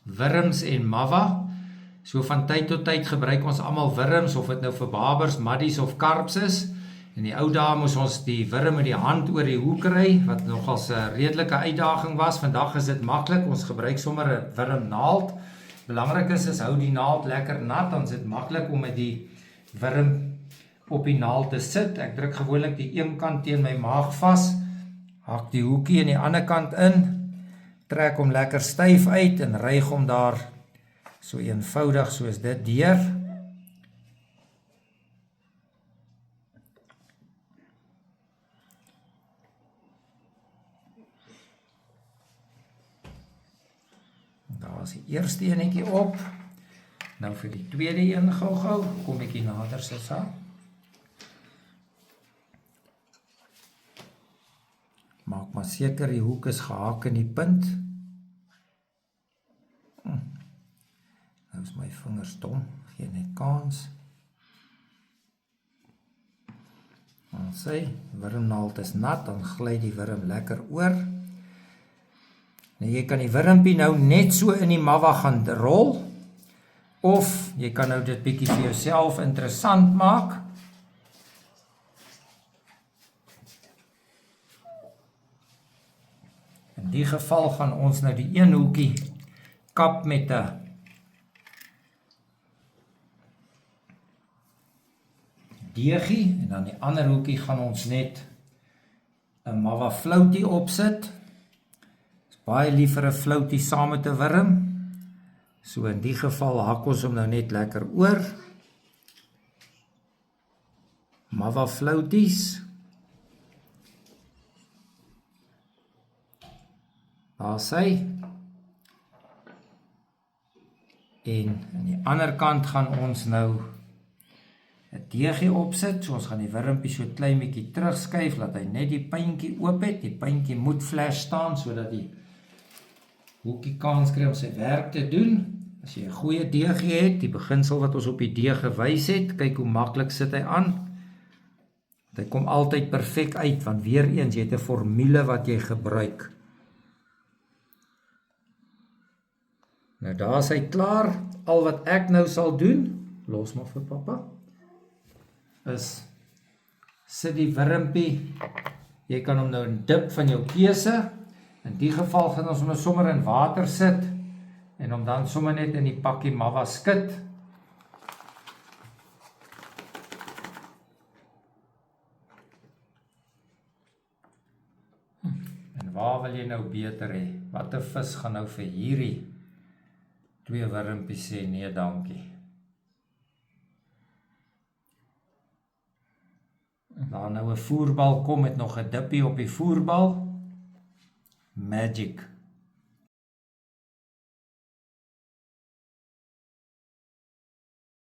wurms en mava. So van tyd tot tyd gebruik ons almal wurms, of dit nou vir babers, maddies of karps is. In die ou dae moes ons die wurm met die hand oor die hoek ry, wat nogals 'n redelike uitdaging was. Vandag is dit maklik, ons gebruik sommer 'n wurmnaald. Belangrik is hou die naald lekker nat, dan is dit maklik om met die wurm op die naald te sit. Ek druk gewoonlik die een kant teen my maag vas, hak die hoekie aan die ander kant in, trek hom lekker styf uit en ryg hom daar so eenvoudig soos dit deur. Daar is die eerste enetjie op. Nou vir die tweede een gou, kom ek hier nader Sissa. Maak maar seker die hoek is gehaak in die punt. Nou is my vingers dom, gee net kans. Dan sê, wurmnaald is nat, dan gly die wurm lekker oor. Nou jy kan die wurmpie nou net so in die mava gaan rol, of jy kan nou dit bietjie vir jouself interessant maak. In die geval gaan ons nou die een hoekie kap met 'n deegie, en dan die ander hoekie gaan ons net 'n mava floutie opsit. Is baie liever 'n floutie saam met 'n wurm. So in die geval hak ons hom nou net lekker oor. Mava flouties. Daar sy. En aan die ander kant gaan ons nou 'n deegie opsit. So ons gaan die wurmpie so klein bietjie terugskuif, laat hy net die puntjie oop het. Die puntjie moet flash staan, sodat die hoekie kans kry om sy werk te doen. As jy 'n goeie deegie het, die beginsel wat ons op die deeg gewys het, kyk hoe maklik sit hy aan. Hy kom altyd perfek uit, want weer eens, jy het 'n formule wat jy gebruik. Nou daar is hy klaar. Al wat ek nou sal doen, los maar vir pappa, is sit die wurmpie, jy kan hom nou in dip van jou keuse. In die geval gaan ons hom sommer in water sit en hom dan sommer net in die pakkie mava skit. En waar wil jy nou beter hê? Watter vis gaan nou vir hierdie twee wurmpies sê nee dankie? Daar nou 'n voerbal kom met nog 'n dippie op die voerbal. Magic.